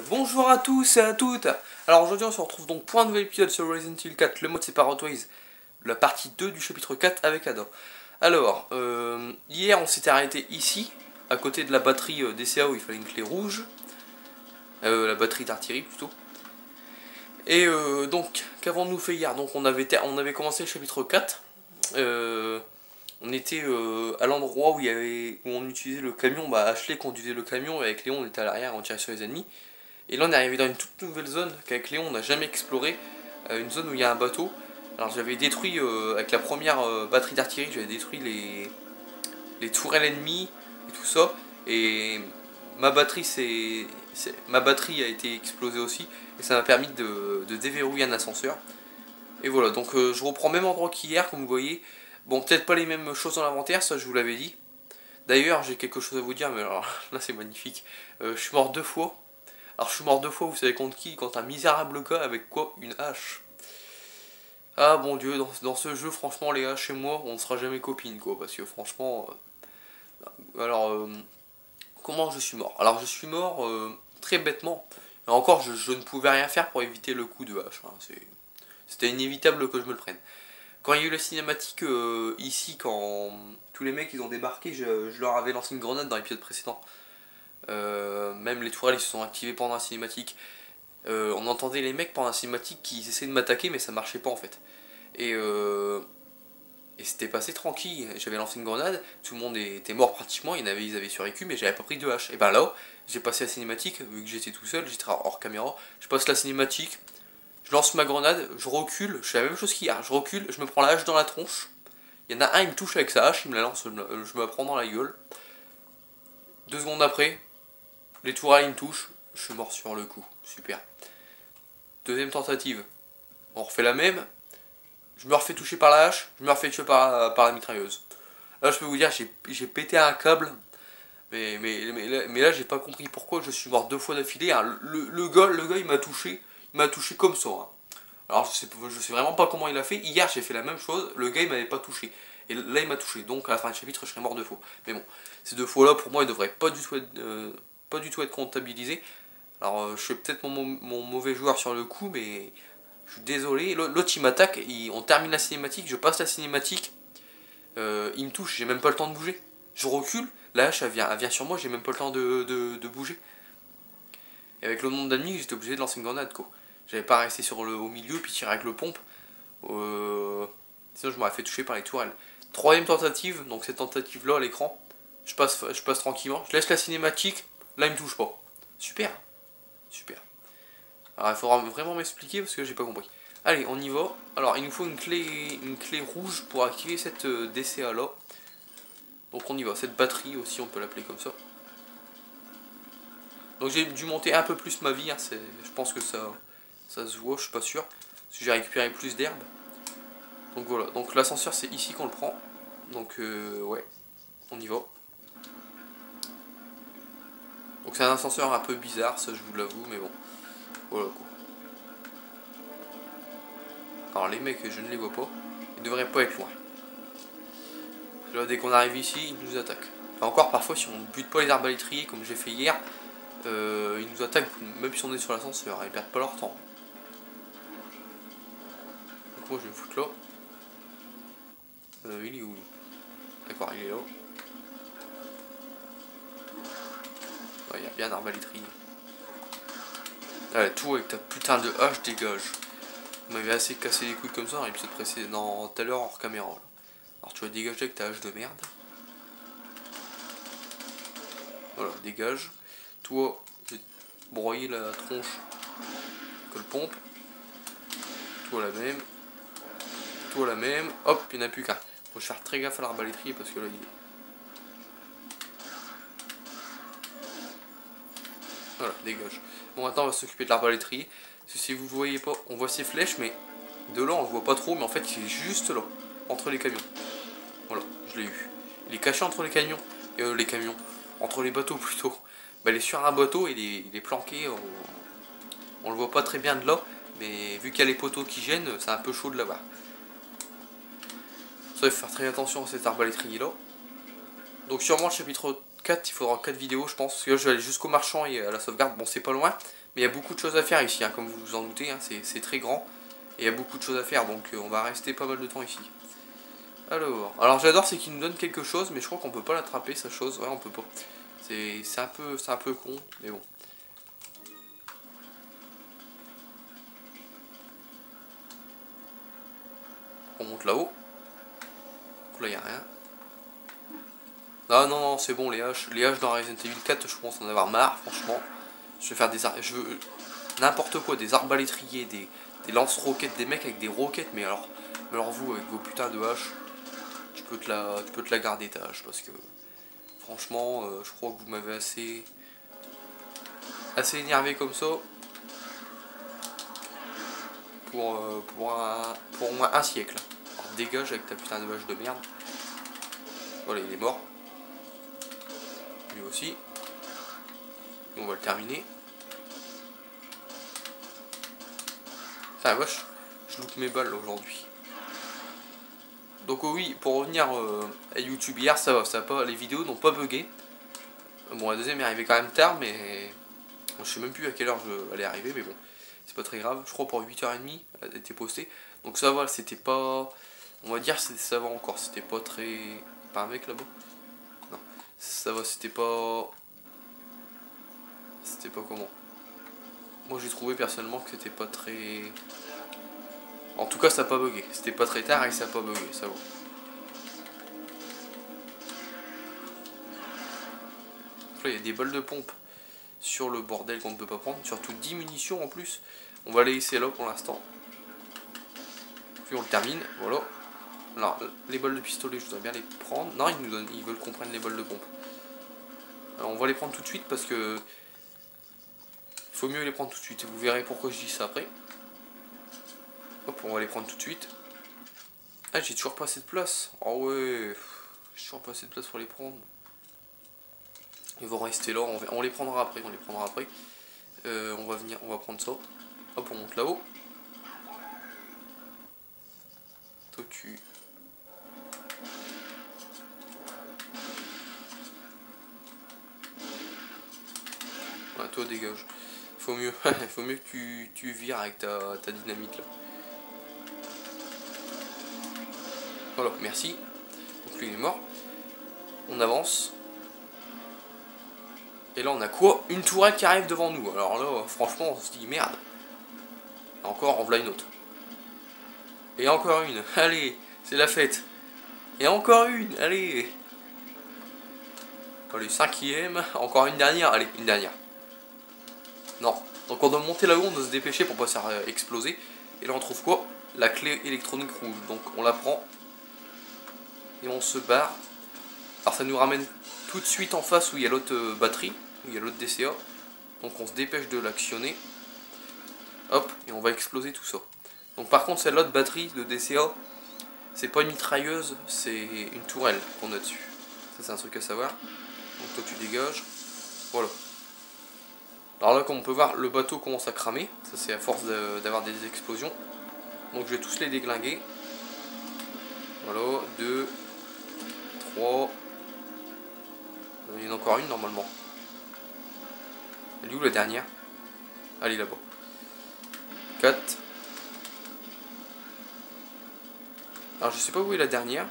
Bonjour à tous et à toutes. Alors aujourd'hui on se retrouve donc pour un nouvel épisode sur Resident Evil 4, le mode Separatoys, la partie 2 du chapitre 4 avec Ada. Alors, hier on s'était arrêté ici, à côté de la batterie DCA où il fallait une clé rouge, la batterie d'artillerie plutôt. Et donc, qu'avons-nous fait hier? Donc on avait commencé le chapitre 4, on était à l'endroit où on utilisait le camion, Ashley conduisait le camion et avec Léon on était à l'arrière, on tirait sur les ennemis. Et là on est arrivé dans une toute nouvelle zone qu'avec Léon on n'a jamais explorée, une zone où il y a un bateau. Alors j'avais détruit, avec la première batterie d'artillerie, j'avais détruit les tourelles ennemies et tout ça. Et ma batterie, ma batterie a été explosée aussi, et ça m'a permis de déverrouiller un ascenseur. Et voilà, donc je reprends le même endroit qu'hier, comme vous voyez. Bon, peut-être pas les mêmes choses dans l'inventaire, ça je vous l'avais dit. D'ailleurs, j'ai quelque chose à vous dire, mais alors là c'est magnifique. Je suis mort 2 fois. Alors je suis mort 2 fois, vous savez contre qui? Contre un misérable gars avec quoi? Une hache. Ah bon Dieu, dans ce jeu, franchement, les haches et moi, on ne sera jamais copines, quoi. Parce que franchement... comment je suis mort? Alors je suis mort très bêtement. Et encore, je ne pouvais rien faire pour éviter le coup de hache. Hein. C'était inévitable que je me le prenne. Quand il y a eu la cinématique ici, quand tous les mecs ils ont débarqué, je leur avais lancé une grenade dans l'épisode précédent. Même les tourelles ils se sont activés pendant la cinématique. On entendait les mecs pendant la cinématique qui essayaient de m'attaquer, mais ça marchait pas en fait. Et c'était passé tranquille. J'avais lancé une grenade, tout le monde était mort pratiquement, ils avaient survécu, mais j'avais pas pris de hache. Et ben là, j'ai passé la cinématique, vu que j'étais tout seul, j'étais hors caméra. Je passe la cinématique, je lance ma grenade, je recule, je fais la même chose qu'hier, je recule, je me prends la hache dans la tronche. Il y en a un, il me touche avec sa hache, il me la lance, je me la prends dans la gueule. 2 secondes après, les tourelles ils me touchent, je suis mort sur le coup, super. Deuxième tentative, on refait la même, je me refais toucher par la hache, je me refais tuer par la mitrailleuse. Là je peux vous dire, j'ai pété un câble, mais là j'ai pas compris pourquoi je suis mort 2 fois d'affilée. Hein. Le gars il m'a touché comme ça. Hein. Alors je sais vraiment pas comment il a fait. Hier j'ai fait la même chose, le gars il m'avait pas touché. Et là il m'a touché, donc à la fin du chapitre je serais mort 2 fois. Mais bon, ces 2 fois là pour moi ils devraient pas du tout être comptabilisés. Alors je suis peut-être mon mauvais joueur sur le coup, mais je suis désolé. L'autre il m'attaque, on termine la cinématique, je passe la cinématique, il me touche, j'ai même pas le temps de bouger. Je recule, la hache elle vient sur moi, j'ai même pas le temps de bouger. Et avec le nombre d'ennemis, j'étais obligé de lancer une grenade quoi. J'avais pas resté au milieu puis tirer avec le pompe. Sinon je m'aurais fait toucher par les tourelles. Troisième tentative, donc cette tentative là à l'écran, je passe tranquillement, je laisse la cinématique, là il me touche pas. Super, super. Alors il faudra vraiment m'expliquer parce que j'ai pas compris. Allez, on y va. Alors il nous faut une clé rouge pour activer cette DCA là. Donc on y va, cette batterie aussi on peut l'appeler comme ça. Donc j'ai dû monter un peu plus ma vie, hein. Je pense que ça se voit, je suis pas sûr. Parce que j'ai récupéré plus d'herbe. Donc voilà, donc l'ascenseur c'est ici qu'on le prend. Donc ouais, on y va. Donc c'est un ascenseur un peu bizarre, ça je vous l'avoue, mais bon. Voilà quoi. Alors les mecs, je ne les vois pas. Ils devraient pas être loin. Là, dès qu'on arrive ici, ils nous attaquent. Enfin, encore parfois, si on ne bute pas les arbalétriers comme j'ai fait hier, ils nous attaquent même si on est sur l'ascenseur. Ils perdent pas leur temps. Donc moi je vais me foutre là. Il est où lui? D'accord, il est là. Ouais, il y a bien un arbalétrier. Allez, tout avec ta putain de hache, dégage. Vous m'avez assez cassé les couilles comme ça dans l'épisode précédent, tout à l'heure hors caméra. Là. Alors tu vas dégager avec ta hache de merde. Voilà, dégage. Toi, je vais te broyer la tronche que le pompe. Toi la même. Toi la même. Hop, il n'y en a plus qu'un. Faut faire très gaffe à l'arbalétrier parce que là il est. Voilà, dégage. Bon, maintenant on va s'occuper de l'arbalétrier. Parce que si vous voyez pas, on voit ses flèches, mais de là on le voit pas trop. Mais en fait, il est juste là, entre les camions. Voilà, je l'ai eu. Il est caché entre les camions. Les camions. Entre les bateaux plutôt. Il est sur un bateau, il est planqué. On le voit pas très bien de là. Mais vu qu'il y a les poteaux qui gênent, c'est un peu chaud de là-bas. Ça, il faut faire très attention à cette arbalétrier là. Donc sûrement le chapitre 4, il faudra 4 vidéos je pense. Parce que là je vais aller jusqu'au marchand et à la sauvegarde. Bon c'est pas loin. Mais il y a beaucoup de choses à faire ici, hein, comme vous vous en doutez. Hein, c'est très grand. Et il y a beaucoup de choses à faire. Donc on va rester pas mal de temps ici. Alors j'adore c'est qu'il nous donne quelque chose. Mais je crois qu'on peut pas l'attraper sa chose. Ouais on peut pas. C'est un peu con. Mais bon. On monte là-haut. Là il n'y a rien. Ah non, non, c'est bon, les haches dans Resident Evil 4, je pense en avoir marre, franchement. Je vais faire des je veux n'importe quoi, des arbalétriers, des lance-roquettes, des mecs avec des roquettes, mais alors vous, avec vos putains de haches, tu peux te la garder ta hache, parce que franchement, je crois que vous m'avez assez énervé comme ça pour au moins un siècle. Alors, dégage avec ta putain de hache de merde. Voilà, il est mort. Lui aussi. Et on va le terminer. Enfin vache, je loupe mes balles aujourd'hui. Donc oui, pour revenir à YouTube hier, ça va, les vidéos n'ont pas bugué. Bon, la deuxième est arrivée quand même tard, mais bon, je sais même plus à quelle heure je allais arriver, mais bon, c'est pas très grave. Je crois pour 8h30, elle était postée. Donc ça va, c'était pas... On va dire ça va encore, c'était pas très... Pas un mec là-bas? Non, ça va, c'était pas... C'était pas comment? Moi j'ai trouvé personnellement que c'était pas très... En tout cas ça n'a pas bugué, c'était pas très tard et ça n'a pas bugué, ça va. Là il y a des balles de pompe sur le bordel qu'on ne peut pas prendre, surtout 10 munitions en plus. On va les laisser là pour l'instant. Puis on le termine, voilà. Alors les balles de pistolet je voudrais bien les prendre. Non ils veulent qu'on prenne les balles de pompe. Alors on va les prendre tout de suite parce que... Il faut mieux les prendre tout de suite, vous verrez pourquoi je dis ça après. Hop, on va les prendre tout de suite. Ah, j'ai toujours pas assez de place. Oh ouais, j'ai toujours pas assez de place pour les prendre. Ils vont rester là, on les prendra après, on va prendre ça. Hop, on monte là-haut. Toi tu... Ouais, toi dégage. Faut mieux, faut mieux que tu vires avec ta dynamite là. Voilà, merci. Donc lui il est mort. On avance. Et là on a quoi? Une tourelle qui arrive devant nous. Alors là franchement on se dit merde. Encore en voilà une autre. Et encore une. Allez, c'est la fête. Et encore une. Allez. Allez, cinquième. Encore une dernière. Allez, une dernière. Non. Donc on doit monter là-haut, on doit se dépêcher pour pas se faire exploser. Et là on trouve quoi? La clé électronique rouge. Donc on la prend. Et on se barre. Alors ça nous ramène tout de suite en face où il y a l'autre batterie, où il y a l'autre DCA. Donc on se dépêche de l'actionner. Hop, et on va exploser tout ça. Donc par contre celle-là de batterie de DCA, c'est pas une mitrailleuse, c'est une tourelle qu'on a dessus. Ça c'est un truc à savoir. Donc toi tu dégages. Voilà. Alors là comme on peut voir, le bateau commence à cramer. Ça c'est à force d'avoir des explosions. Donc je vais tous les déglinguer. Voilà, 2, 3... Il y en a encore une normalement. Elle est où la dernière? Elle est là-bas. 4. Alors je sais pas où est la dernière.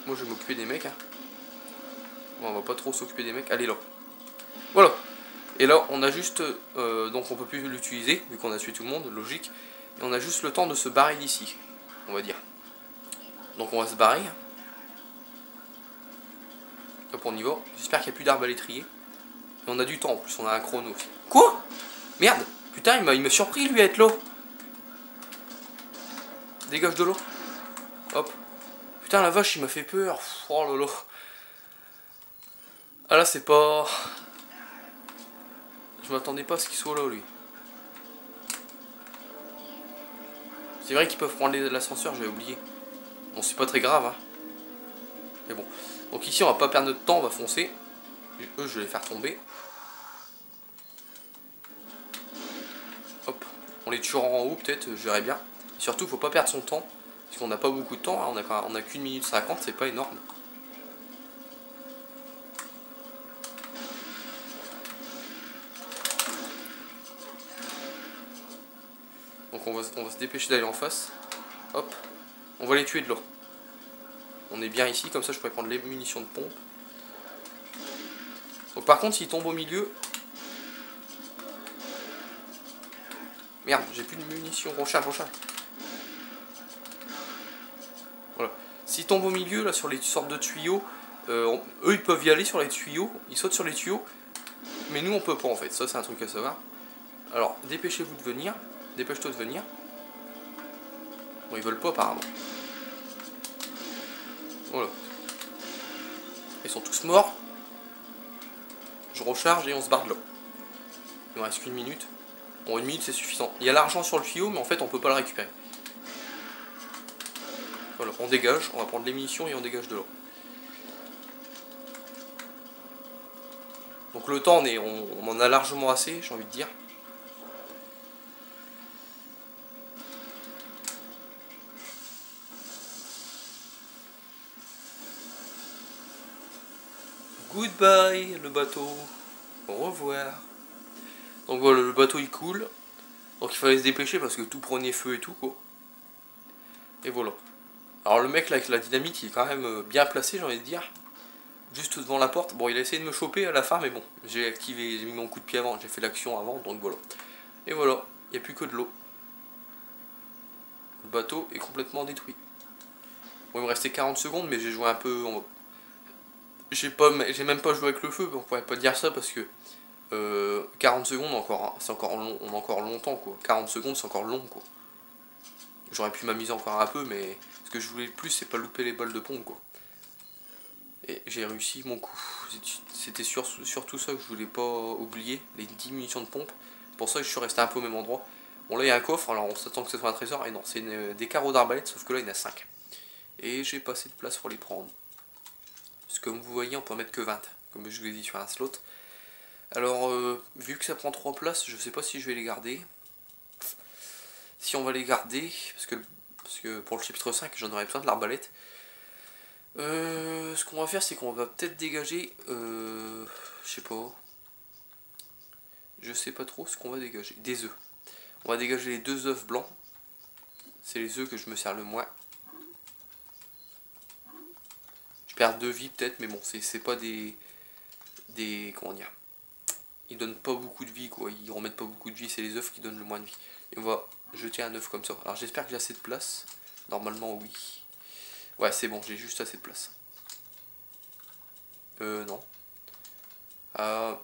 Moi je vais m'occuper des mecs. Hein. Bon, on va pas trop s'occuper des mecs. Elle est là. Voilà. Et là on a juste... donc on peut plus l'utiliser, vu qu'on a tué tout le monde, logique. Et on a juste le temps de se barrer d'ici, on va dire. Donc on va se barrer. Hop, on y va. J'espère qu'il n'y a plus d'arbalétrier. Et on a du temps en plus, on a un chrono aussi. Quoi? Merde! Putain, il m'a surpris lui à être là. Dégage de l'eau. Hop. Putain, la vache, il m'a fait peur. Oh là là. Ah là, c'est pas... Je m'attendais pas à ce qu'il soit là, lui. C'est vrai qu'ils peuvent prendre l'ascenseur, j'avais oublié. Bon, c'est pas très grave, hein. Mais bon. Donc ici, on va pas perdre notre temps, on va foncer. Eux, je vais les faire tomber. Hop. On les tuera en haut, peut-être, je verrai bien. Et surtout, faut pas perdre son temps. Parce qu'on n'a pas beaucoup de temps, hein. On a qu'1 minute 50, c'est pas énorme. Donc on va se dépêcher d'aller en face. Hop. On va les tuer de là. On est bien ici, comme ça je pourrais prendre les munitions de pompe. Donc par contre s'ils tombent au milieu... Merde, j'ai plus de munitions. Recharge. Voilà. S'ils tombent au milieu, là, sur les sortes de tuyaux, eux, ils peuvent y aller sur les tuyaux. Ils sautent sur les tuyaux. Mais nous, on peut pas, en fait. Ça, c'est un truc à savoir. Alors, dépêchez-vous de venir. Dépêche-toi de venir. Bon, ils veulent pas, apparemment. Voilà. Ils sont tous morts. Je recharge et on se barre de là. Il me reste qu'une minute. Bon, une minute, c'est suffisant. Il y a l'argent sur le tuyau, mais en fait, on peut pas le récupérer. Voilà, on dégage. On va prendre les munitions et on dégage de là. Donc le temps, on en a largement assez, j'ai envie de dire. Goodbye le bateau. Au revoir. Donc voilà, le bateau il coule. Donc il fallait se dépêcher parce que tout prenait feu et tout quoi. Et voilà. Alors le mec là avec la dynamite il est quand même bien placé, j'ai envie de dire. Juste devant la porte. Bon, il a essayé de me choper à la fin, mais bon, j'ai mis mon coup de pied avant, j'ai fait l'action avant, donc voilà. Et voilà, il n'y a plus que de l'eau. Le bateau est complètement détruit. Bon, il me restait 40 secondes, mais j'ai joué un peu... J'ai même pas joué avec le feu, on pourrait pas dire ça parce que 40 secondes encore, c'est encore long, on a encore longtemps quoi. 40 secondes c'est encore long quoi. J'aurais pu m'amuser encore un peu, mais ce que je voulais le plus c'est pas louper les balles de pompe quoi. Et j'ai réussi mon coup. C'était surtout ça que je voulais pas oublier, les 10 munitions de pompe. C'est pour ça que je suis resté un peu au même endroit. Bon là il y a un coffre, alors on s'attend que ce soit un trésor, et non, c'est des carreaux d'arbalète, sauf que là il y en a 5. Et j'ai pas assez de place pour les prendre. Parce que comme vous voyez on peut en mettre que 20, comme je vous l'ai dit sur un slot. Alors vu que ça prend 3 places, je sais pas si je vais les garder. Si on va les garder, parce que pour le chapitre 5 j'en aurais besoin de l'arbalète. Ce qu'on va faire, c'est qu'on va peut-être dégager, je sais pas, je sais pas trop ce qu'on va dégager, des œufs. On va dégager les 2 œufs blancs, c'est les œufs que je me sers le moins. Je perds 2 vies peut-être, mais bon, c'est pas des, comment dire, ils donnent pas beaucoup de vie quoi, ils remettent pas beaucoup de vie, c'est les œufs qui donnent le moins de vie. Et on va jeter un œuf comme ça. Alors j'espère que j'ai assez de place, normalement oui. Ouais, c'est bon, j'ai juste assez de place. Non. Ah,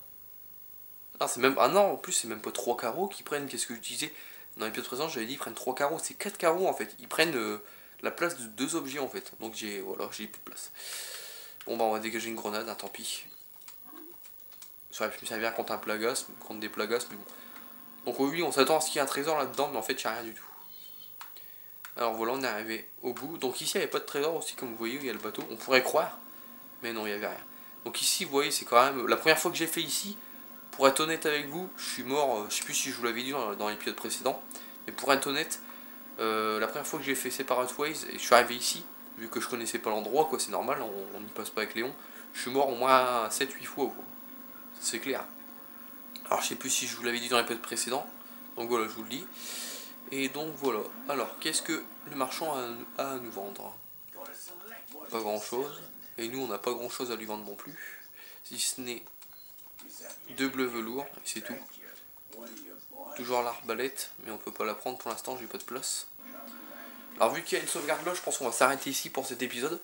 c'est même... Ah non, en plus, c'est même pas 3 carreaux qui prennent. Qu'est-ce que je disais? Dans l'épisode présent, j'avais dit ils prennent 3 carreaux. C'est 4 carreaux en fait. Ils prennent la place de 2 objets en fait. Donc voilà, j'ai plus de place. Bon, bah, on va dégager une grenade, hein, tant pis. Ça aurait pu me servir contre un plagas, contre des plagas, mais bon. Donc, oui, on s'attend à ce qu'il y ait un trésor là-dedans, mais en fait, il n'y a rien du tout. Alors voilà, on est arrivé au bout. Donc ici, il n'y avait pas de trésor aussi, comme vous voyez, il y a le bateau. On pourrait croire, mais non, il n'y avait rien. Donc ici, vous voyez, c'est quand même la première fois que j'ai fait ici. Pour être honnête avec vous, je suis mort, je sais plus si je vous l'avais dit dans l'épisode précédent. Mais pour être honnête, la première fois que j'ai fait Separate Ways et je suis arrivé ici, vu que je connaissais pas l'endroit, quoi, c'est normal, on n'y passe pas avec Léon. Je suis mort au moins 7-8 fois, quoi. C'est clair. Alors je sais plus si je vous l'avais dit dans l'épisode précédent. Donc voilà, je vous le dis. Et donc voilà. Alors, qu'est-ce que le marchand a à nous vendre? Pas grand chose. Et nous, on n'a pas grand chose à lui vendre non plus. Si ce n'est 2 bleus velours, et c'est tout. Toujours l'arbalète, mais on peut pas la prendre pour l'instant, j'ai pas de place. Alors vu qu'il y a une sauvegarde là, je pense qu'on va s'arrêter ici pour cet épisode.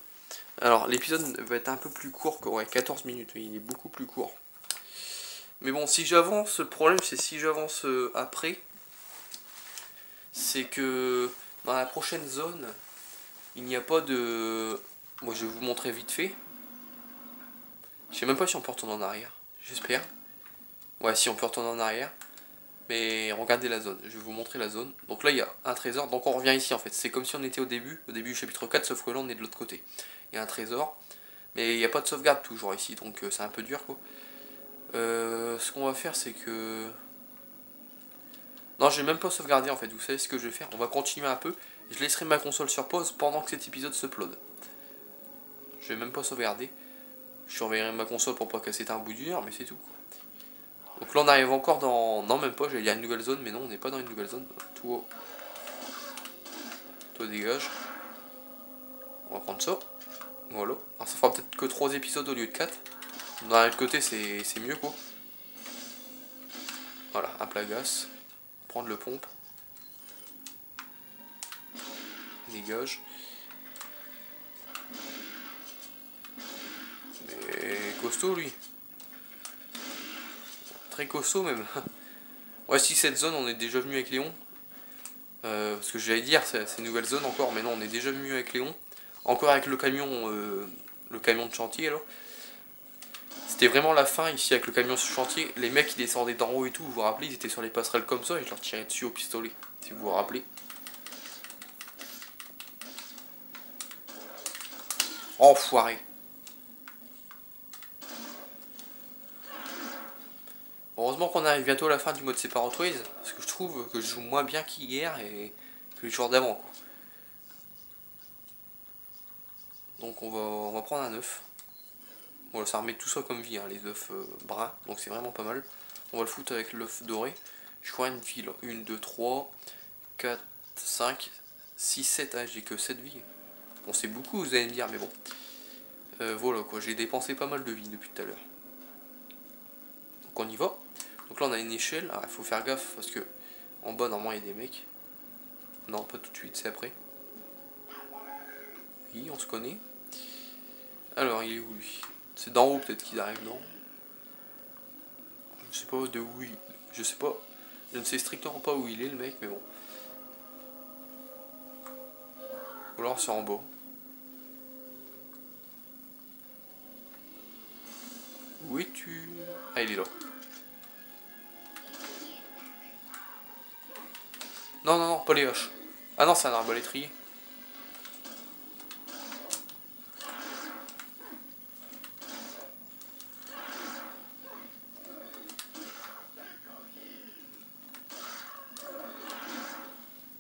Alors l'épisode va être un peu plus court que 14 minutes, il est beaucoup plus court. Mais bon, si j'avance, le problème c'est si j'avance après, c'est que dans la prochaine zone, il n'y a pas de... Moi je vais vous montrer vite fait. Je sais même pas si on peut retourner en arrière, j'espère. Ouais, si on peut retourner en arrière. Mais regardez la zone, je vais vous montrer la zone. Donc là il y a un trésor, donc on revient ici en fait. C'est comme si on était au début du chapitre 4, sauf que là on est de l'autre côté. Il y a un trésor, mais il n'y a pas de sauvegarde toujours ici, donc c'est un peu dur quoi. Ce qu'on va faire c'est que... Non, je vais même pas sauvegarder en fait, vous savez ce que je vais faire? On va continuer un peu, je laisserai ma console sur pause pendant que cet épisode s'upload. Je vais même pas sauvegarder. Je surveillerai ma console pour pas casser un bout d'une heure, mais c'est tout quoi. Donc là on arrive encore dans... Non même pas, j'allais dire une nouvelle zone, mais non on n'est pas dans une nouvelle zone. Tout haut. Toi dégage. On va prendre ça. Voilà. Alors ça fera peut-être que 3 épisodes au lieu de 4. D'un autre côté c'est mieux quoi. Voilà, un plagasse. Prendre le pompe. Dégage. Mais costaud lui. Très costaud même. Ouais, si cette zone on est déjà venu avec Léon. Parce que j'allais dire c'est une nouvelle zone encore, mais non on est déjà venu avec Léon. Encore avec le camion de chantier alors. C'était vraiment la fin ici avec le camion sur chantier. Les mecs ils descendaient d'en haut et tout, vous vous rappelez, ils étaient sur les passerelles comme ça et je leur tirais dessus au pistolet, si vous vous rappelez. Enfoiré. Heureusement qu'on arrive bientôt à la fin du mode Separate Ways, parce que je trouve que je joue moins bien qu'hier et que les jours d'avant quoi. Donc on va prendre un œuf. Voilà, ça remet tout ça comme vie, hein, les œufs bruns, donc c'est vraiment pas mal. On va le foutre avec l'œuf doré. Je crois une vie là. 1, 2, 3, 4, 5, 6, 7. Ah, j'ai que 7 vies. Bon, c'est beaucoup, vous allez me dire, mais bon. Voilà quoi, j'ai dépensé pas mal de vie depuis tout à l'heure. Donc on y va. Donc là on a une échelle. Ah, il faut faire gaffe parce que en bas normalement il y a des mecs. Non, pas tout de suite, c'est après. Oui, on se connaît. Alors, il est où lui? C'est d'en haut peut-être qu'il arrive, non? Je sais pas de où il... Je sais pas. Je ne sais strictement pas où il est le mec, mais bon. Ou alors c'est en bas. Où es-tu? Ah, il est là. Non, non, non, pas les haches. Ah non, c'est un arbalétrier.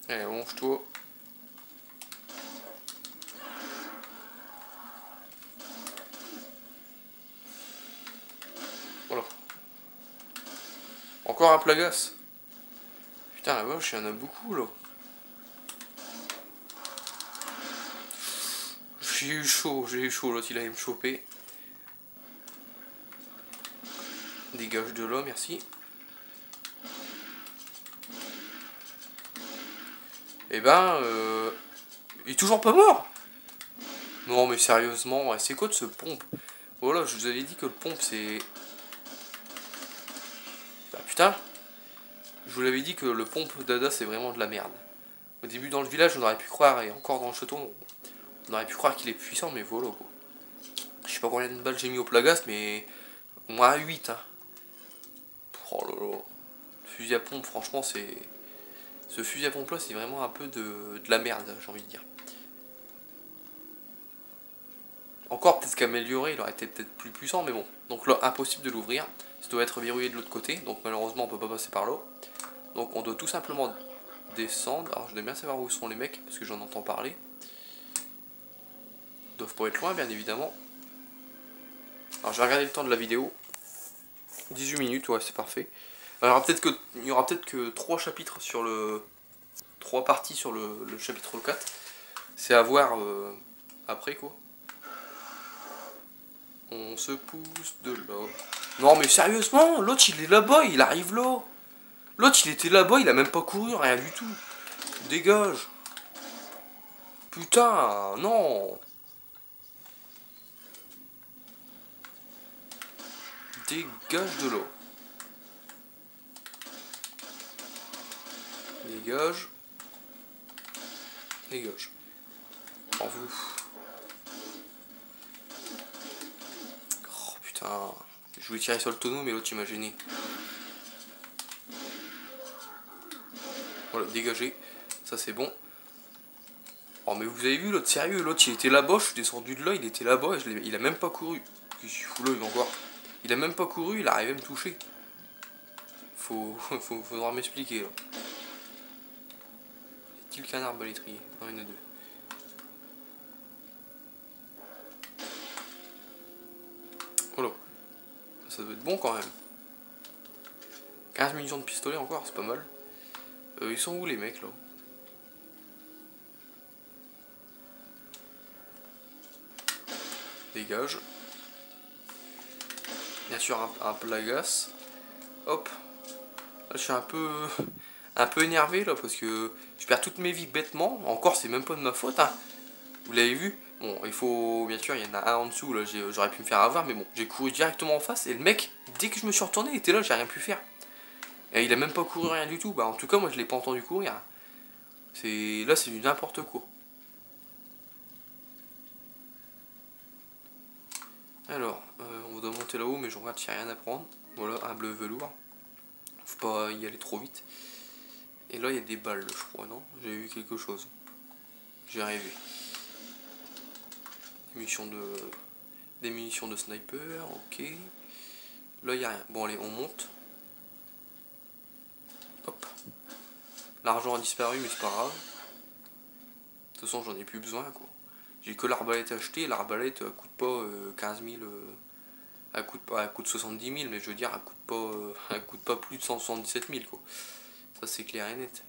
Allez, allonge-toi. Voilà. Encore un plagasse. Putain, la vache, il y en a beaucoup là. J'ai eu chaud, l'autre il allait me choper. Dégage de là, merci. Eh ben, il est toujours pas mort. Non mais sérieusement, c'est quoi de ce pompe? Voilà, je vous avais dit que le pompe c'est... Bah putain, je vous l'avais dit que le pompe d'Ada c'est vraiment de la merde. Au début dans le village on aurait pu croire, et encore dans le château, on aurait pu croire qu'il est puissant, mais voilà quoi. Je sais pas combien de balles j'ai mis au plagasse, mais au moins 8 hein. Oh là là. Le fusil à pompe, franchement c'est... Ce fusil à pompe là c'est vraiment un peu de la merde, j'ai envie de dire. Encore peut-être qu'amélioré, il aurait été peut-être plus puissant, mais bon. Donc là, impossible de l'ouvrir. Ça doit être verrouillé de l'autre côté, donc malheureusement on peut pas passer par là. Donc on doit tout simplement descendre. Alors je dois bien savoir où sont les mecs, parce que j'en entends parler. Ils doivent pas être loin, bien évidemment. Alors je vais regarder le temps de la vidéo. 18 minutes, ouais, c'est parfait. Alors il y aura peut-être que 3 chapitres sur le... 3 parties sur le chapitre 4. C'est à voir après quoi. On se pousse de là. Non mais sérieusement, l'autre il est là-bas, il arrive là. L'autre il était là-bas, il a même pas couru, rien du tout. Dégage. Putain, non. Dégage de là. Dégage. Dégage. En vous. Oh putain. Je voulais tirer sur le tonneau mais l'autre il m'a gêné. Voilà, dégagé. Ça c'est bon. Oh mais vous avez vu l'autre, sérieux, l'autre il était là-bas, je suis descendu de là, il était là-bas et il a même pas couru. Qu'est-ce qu'il fout là encore? Il a même pas couru, il arrive à me toucher. Faudra m'expliquer là. Y a-t-il qu'un arbalétrier? Non, il y en a deux. Oh là. Ça doit être bon quand même. 15 munitions de pistolet encore, c'est pas mal. Ils sont où les mecs là? dégage. Bien sûr un plat à gaz. Hop. Là, je suis un peu énervé là parce que je perds toutes mes vies bêtement. Encore c'est même pas de ma faute hein. Vous l'avez vu. Bon il faut bien sûr il y en a un en dessous là, j'aurais pu me faire avoir mais bon j'ai couru directement en face et le mec dès que je me suis retourné il était là, j'ai rien pu faire. Et il a même pas couru rien du tout. Bah en tout cas moi je l'ai pas entendu courir. Là c'est du n'importe quoi. Alors on doit monter là-haut mais je regarde s'il n'y a rien à prendre. Voilà un bleu velours. Faut pas y aller trop vite. Et là il y a des balles je crois non. J'ai vu quelque chose. J'ai rêvé. Des munitions de sniper, ok. Là il n'y a rien. Bon allez on monte. Hop. L'argent a disparu mais c'est pas grave. De toute façon j'en ai plus besoin quoi. J'ai que l'arbalète achetée, l'arbalète coûte pas 15 000, elle coûte 70 000 mais je veux dire elle coûte pas plus de 177 000 quoi. Ça c'est clair et net.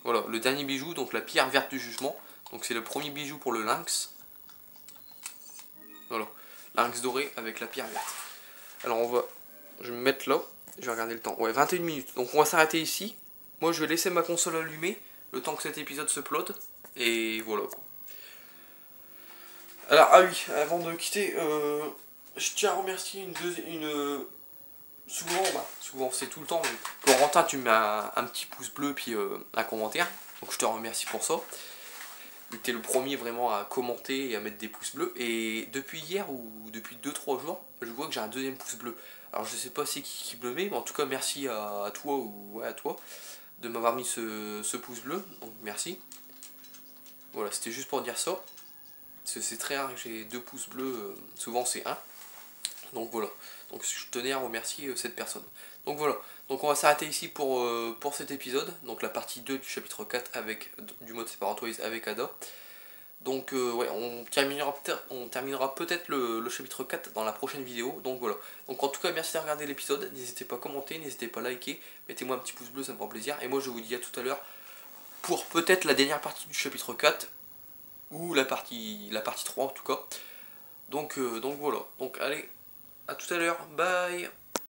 Voilà, le dernier bijou, donc la pierre verte du jugement. Donc c'est le premier bijou pour le lynx. Voilà, lynx doré avec la pierre verte. Alors je vais me mettre là, je vais regarder le temps. Ouais, 21 minutes. Donc on va s'arrêter ici. Moi je vais laisser ma console allumée le temps que cet épisode se plotte. Et voilà quoi. Alors, ah oui, avant de quitter, je tiens à remercier souvent c'est tout le temps, mais Corentin, tu me mets un petit pouce bleu puis un commentaire, donc je te remercie pour ça. Tu es le premier vraiment à commenter et à mettre des pouces bleus, et depuis hier ou depuis 2-3 jours, je vois que j'ai un deuxième pouce bleu. Alors je sais pas c'est qui me le met, mais en tout cas merci à toi ou ouais, à toi de m'avoir mis ce pouce bleu, donc merci. Voilà, c'était juste pour dire ça. C'est très rare que j'ai 2 pouces bleus, souvent c'est 1. Donc voilà, donc je tenais à remercier cette personne. Donc voilà, donc on va s'arrêter ici pour cet épisode, donc la partie 2 du chapitre 4 du mode Separatoise avec Ada. Donc ouais, on terminera peut-être le chapitre 4 dans la prochaine vidéo, donc voilà. Donc en tout cas merci de regarder l'épisode, n'hésitez pas à commenter, n'hésitez pas à liker, mettez-moi un petit pouce bleu, ça me fera plaisir. Et moi je vous dis à tout à l'heure pour peut-être la dernière partie du chapitre 4, ou la partie 3 en tout cas. Donc voilà, donc allez, à tout à l'heure, bye.